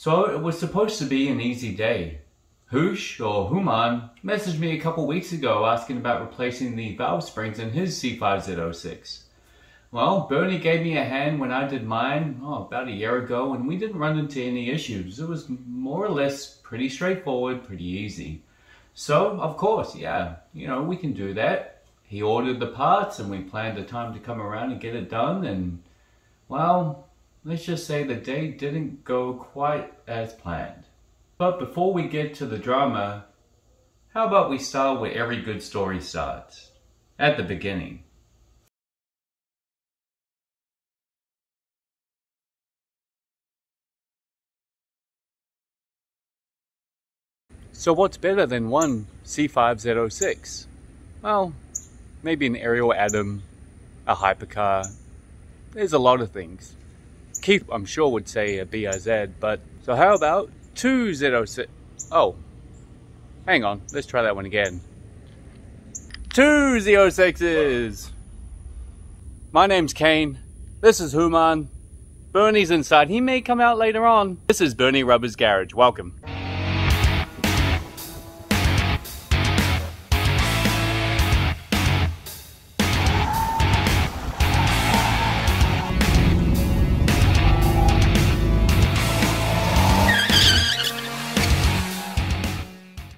So it was supposed to be an easy day. Hoosh, or Hooman, messaged me a couple weeks ago asking about replacing the valve springs in his C5Z06. Well, Bernie gave me a hand when I did mine about a year ago, and we didn't run into any issues. It was more or less pretty straightforward, pretty easy. So, of course, yeah, we can do that. He ordered the parts and we planned a time to come around and get it done, and, well, let's just say the day didn't go quite as planned. But before we get to the drama, how about we start where every good story starts? At the beginning. So what's better than one C5Z06? Well, maybe an aerial atom, a hypercar. There's a lot of things. Keith, I'm sure, would say a BRZ, but so how about two Z06? Oh, hang on, let's try that one again. Two Z06s! My name's Kane, this is Hooman, Bernie's inside, he may come out later on. This is Bernie Rubber's Garage, welcome.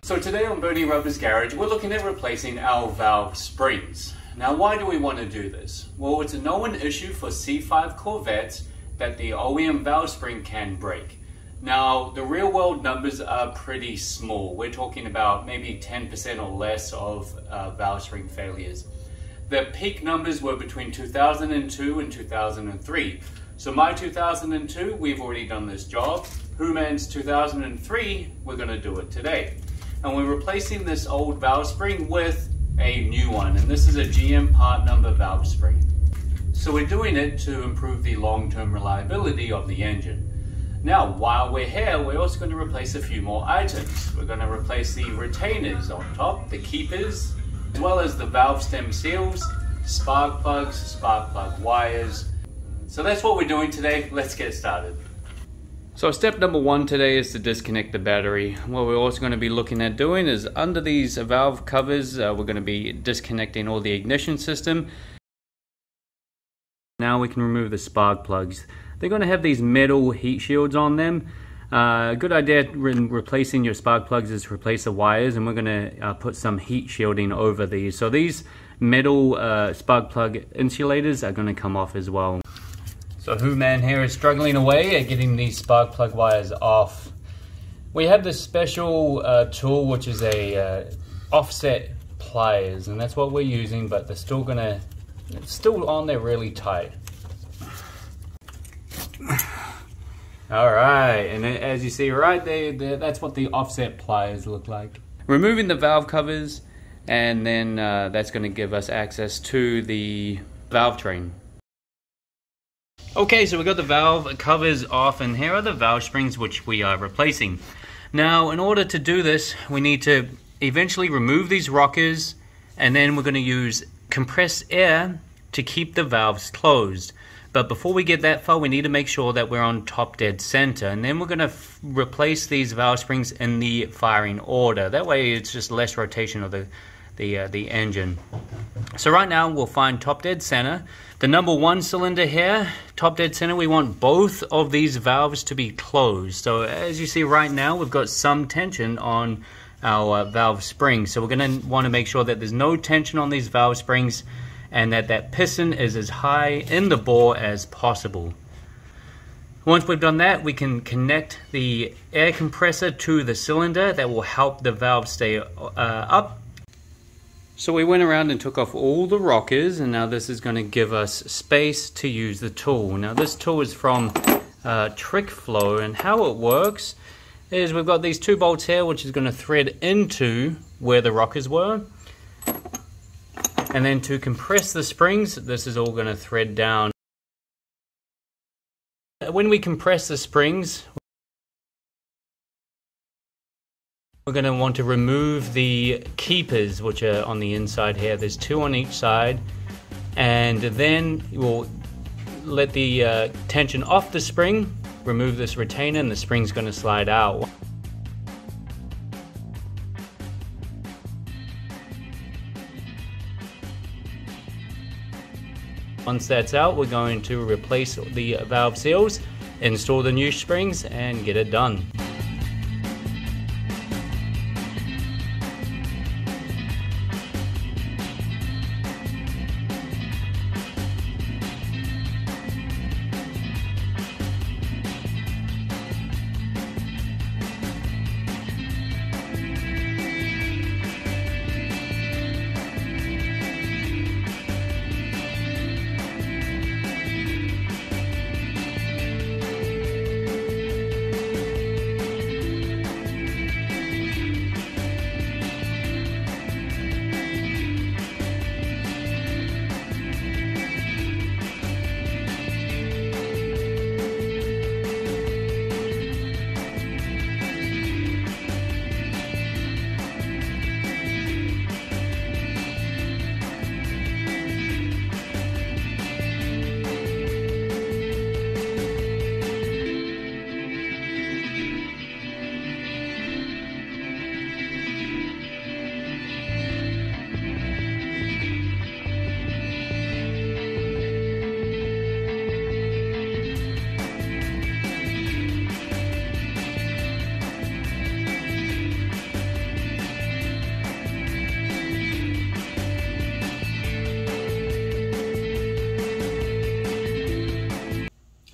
So today on Bernie Rubber's Garage, we're looking at replacing our valve springs. Now, why do we want to do this? Well, it's a known issue for C5 Corvettes that the OEM valve spring can break. Now, the real world numbers are pretty small. We're talking about maybe 10% or less of valve spring failures. The peak numbers were between 2002 and 2003. So my 2002, we've already done this job. Hooman's 2003, we're going to do it today. And we're replacing this old valve spring with a new one, and this is a GM part number valve spring. So we're doing it to improve the long-term reliability of the engine. Now, while we're here, we're also going to replace a few more items. We're going to replace the retainers on top, the keepers, as well as the valve stem seals, spark plug wires. So that's what we're doing today. Let's get started. So step number one today is to disconnect the battery. What we're also going to be looking at doing is under these valve covers, we're going to be disconnecting all the ignition system. Now we can remove the spark plugs. They're going to have these metal heat shields on them. A good idea when replacing your spark plugs is to replace the wires, and we're going to put some heat shielding over these. So these metal spark plug insulators are going to come off as well. So Hooman here is struggling away at getting these spark plug wires off. We have this special tool, which is a offset pliers, and that's what we're using, but they're still it's still on there really tight. All right, and as you see right there, that's what the offset pliers look like. Removing the valve covers, and then that's going to give us access to the valve train. Okay, so we got the valve covers off, and here are the valve springs which we are replacing. Now, in order to do this, we need to eventually remove these rockers, and then we're going to use compressed air to keep the valves closed. But before we get that far, we need to make sure that we're on top dead center, and then we're going to replace these valve springs in the firing order. That way it's just less rotation of the engine. So right now we'll find top dead center. The number one cylinder here, top dead center, we want both of these valves to be closed. So as you see right now, we've got some tension on our valve springs. So we're going to want to make sure that there's no tension on these valve springs and that piston is as high in the bore as possible. Once we've done that, we can connect the air compressor to the cylinder. That will help the valve stay up. So we went around and took off all the rockers, and now this is going to give us space to use the tool. Now this tool is from Trick Flow, and how it works is we've got these two bolts here which is going to thread into where the rockers were, and then to compress the springs, this is all going to thread down. When we compress the springs, we're going to want to remove the keepers which are on the inside here. There's two on each side, and then we'll let the tension off the spring, remove this retainer and the spring's going to slide out. Once that's out, we're going to replace the valve seals, install the new springs, and get it done.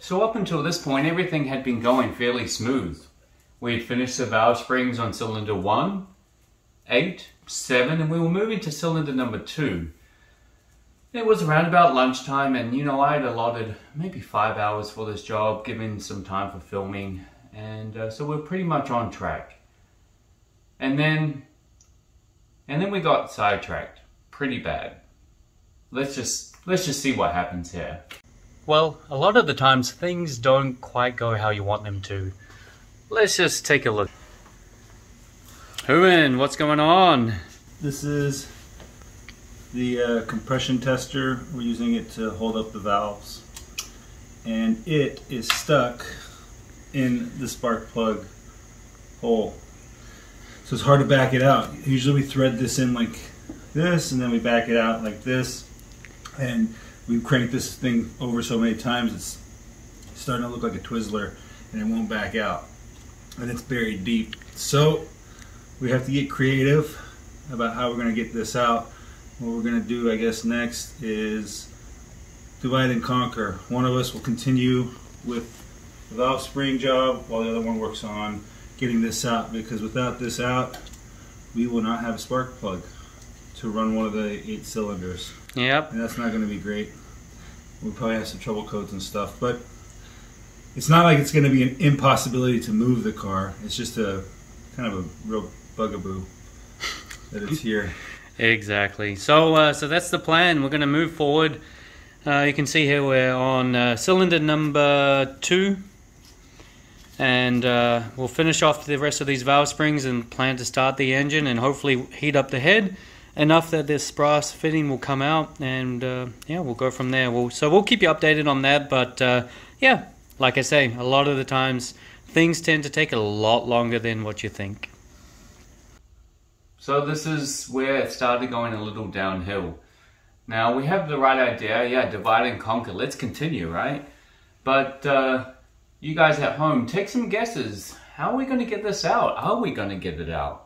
So up until this point, everything had been going fairly smooth. We had finished the valve springs on cylinder 1, 8, 7, and we were moving to cylinder number 2. It was around about lunchtime, and you know, I had allotted maybe 5 hours for this job, given some time for filming, and so we're pretty much on track. And then we got sidetracked pretty bad. Let's just see what happens here. Well, a lot of the times things don't quite go how you want them to. Let's just take a look. Hooman, what's going on? This is the compression tester. We're using it to hold up the valves. And it is stuck in the spark plug hole. So it's hard to back it out. Usually we thread this in like this, and then we back it out like this. And we've cranked this thing over so many times, it's starting to look like a Twizzler, and it won't back out. And it's buried deep. So we have to get creative about how we're going to get this out. What we're going to do, I guess, next is divide and conquer. One of us will continue with the valve spring job while the other one works on getting this out, because without this out, we will not have a spark plug to run one of the 8 cylinders. Yep. And that's not going to be great. We'll probably have some trouble codes and stuff, but it's not like it's going to be an impossibility to move the car. It's just a kind of a real bugaboo that it's here. Exactly. So that's the plan. We're going to move forward. You can see here we're on cylinder number 2, and we'll finish off the rest of these valve springs and plan to start the engine and hopefully heat up the head enough that this brass fitting will come out, and yeah, we'll go from there. So we'll keep you updated on that, but yeah, like I say, a lot of the times things tend to take a lot longer than what you think. So this is where it started going a little downhill. Now we have the right idea, yeah, divide and conquer, let's continue, right? But you guys at home, take some guesses. How are we going to get this out? Are we going to get it out?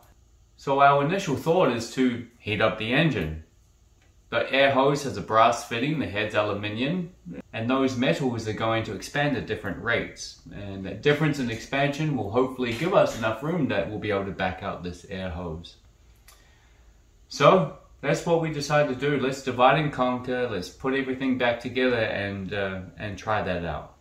So our initial thought is to heat up the engine. The air hose has a brass fitting, the head's aluminium, and those metals are going to expand at different rates. And that difference in expansion will hopefully give us enough room that we'll be able to back out this air hose. So that's what we decided to do. Let's divide and conquer, let's put everything back together and try that out.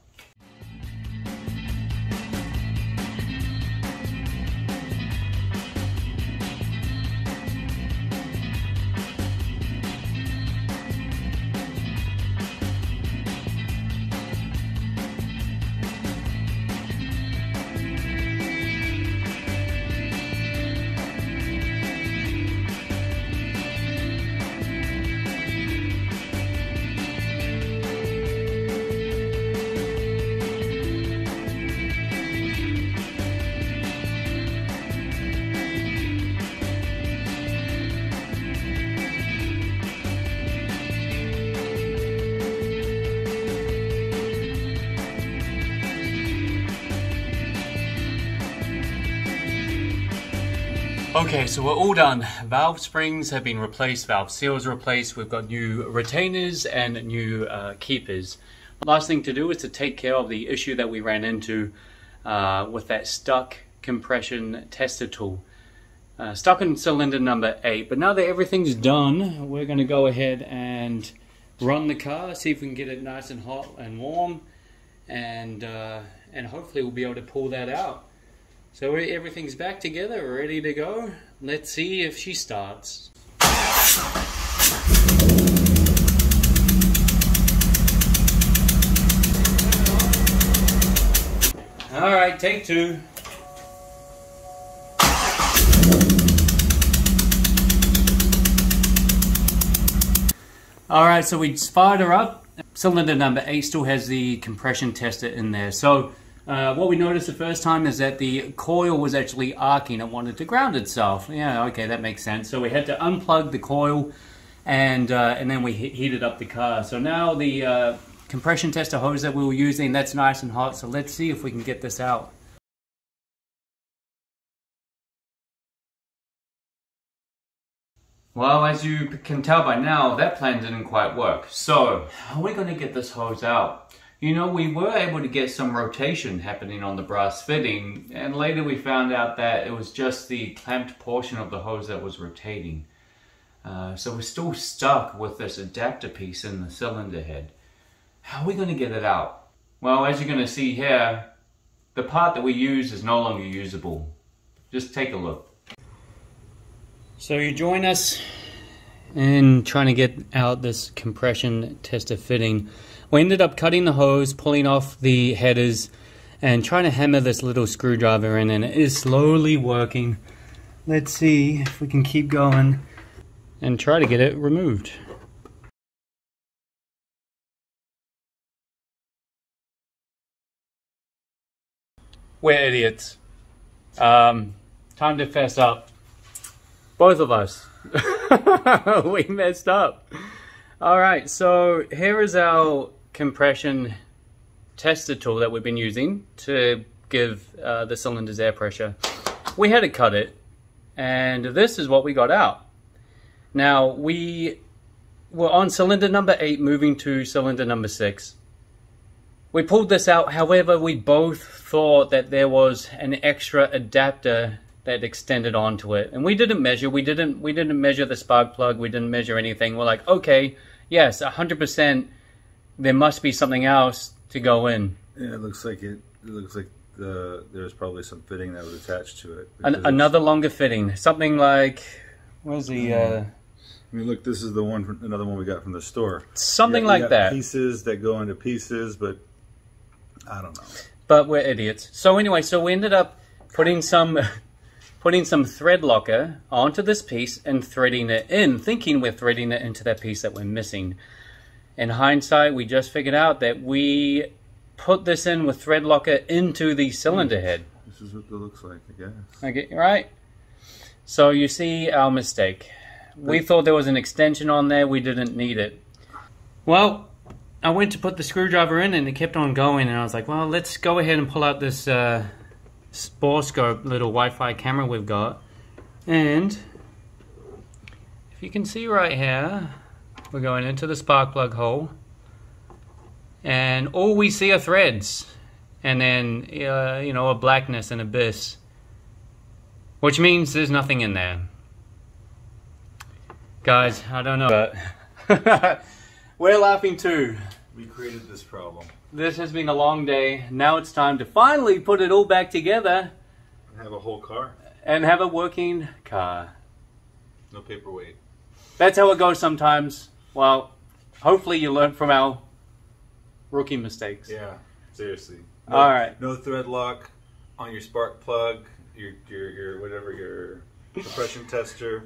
Okay, so we're all done. Valve springs have been replaced, valve seals replaced, we've got new retainers and new keepers. Last thing to do is to take care of the issue that we ran into with that stuck compression tester tool. Stuck in cylinder number 8, but now that everything's done, we're going to go ahead and run the car, see if we can get it nice and hot and warm, and hopefully we'll be able to pull that out. So everything's back together, ready to go. Let's see if she starts. All right, take 2. All right, so we fired her up. Cylinder number 8 still has the compression tester in there. So what we noticed the first time is that the coil was actually arcing. It wanted to ground itself. Yeah, okay, that makes sense. So we had to unplug the coil and then we heated up the car. So now the compression tester hose that we were using, that's nice and hot. So let's see if we can get this out. Well, as you can tell by now, that plan didn't quite work. So, how are we going to get this hose out? You know, we were able to get some rotation happening on the brass fitting, and later we found out that it was just the clamped portion of the hose that was rotating. So we're still stuck with this adapter piece in the cylinder head. How are we going to get it out? Well, as you're going to see here, the part that we use is no longer usable. Just take a look. So you join us in trying to get out this compression tester fitting. We ended up cutting the hose, pulling off the headers, and trying to hammer this little screwdriver in, and it is slowly working. Let's see if we can keep going and try to get it removed. We're idiots. Time to fess up. Both of us. We messed up. Alright, so here is our compression tester tool that we've been using to give the cylinders air pressure. We had to cut it, and this is what we got out. Now, we were on cylinder number 8 moving to cylinder number 6. We pulled this out, however, we both thought that there was an extra adapter that extended onto it, and we didn't measure. We didn't measure the spark plug. We didn't measure anything. We're like, okay, yes, 100%. There must be something else to go in. Yeah, it looks like there's probably some fitting that was attached to it. Another longer fitting, something like, where's the? I mean, look, this is the one, another one we got from the store. Something like that. Pieces that go into pieces, but I don't know. But we're idiots. So anyway, so we ended up putting some thread locker onto this piece and threading it in, thinking we're threading it into that piece that we're missing. In hindsight, we just figured out that we put this in with thread locker into the cylinder head. This is what it looks like, I guess. Okay, right? So you see our mistake. We thought there was an extension on there. We didn't need it. Well, I went to put the screwdriver in and it kept on going, and I was like, well, let's go ahead and pull out this Sporescope little Wi-Fi camera we've got, and if you can see right here, we're going into the spark plug hole, and all we see are threads, and then you know, a blackness and abyss, which means there's nothing in there. Guys, I don't know, but we're laughing too. We created this problem. This has been a long day. Now it's time to finally put it all back together. And have a whole car. And have a working car. No paperweight. That's how it goes sometimes. Well, hopefully you learn from our rookie mistakes. Yeah, seriously. All right. No thread lock on your spark plug, your compression tester.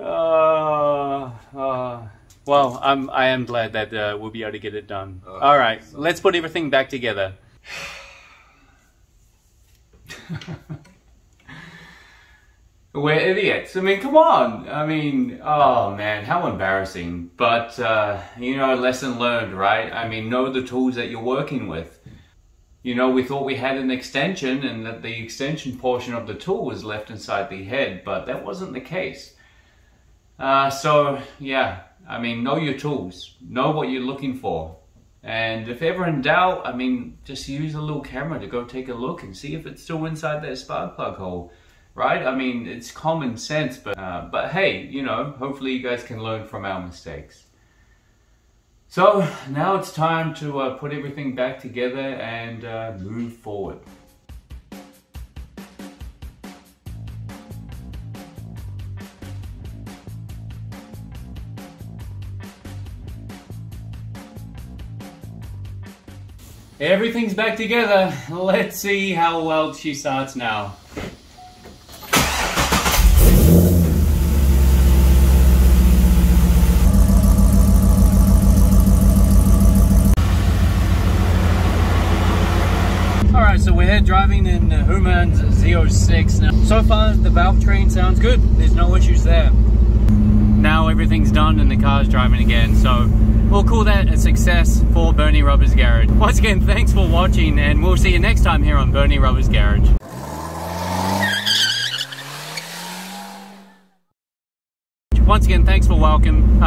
Well, I am glad that we'll be able to get it done. All right, let's put everything back together. We're idiots. I mean, come on. I mean, oh man, how embarrassing. But, you know, lesson learned, right? I mean, know the tools that you're working with. you know, we thought we had an extension and that the extension portion of the tool was left inside the head, but that wasn't the case. So yeah, I mean, know your tools, know what you're looking for. And if ever in doubt, I mean, just use a little camera to go take a look and see if it's still inside that spark plug hole, right? I mean, it's common sense, but hey, you know, hopefully you guys can learn from our mistakes. So now it's time to put everything back together and move forward. Everything's back together. Let's see how well she starts now. Alright, so we're here driving in Hooman's Z06 now. So far the valve train sounds good. There's no issues there. Now everything's done and the car's driving again, so we'll call that a success for Bernie Rubber's Garage. Once again, thanks for watching, and we'll see you next time here on Bernie Rubber's Garage. Once again, thanks for welcome.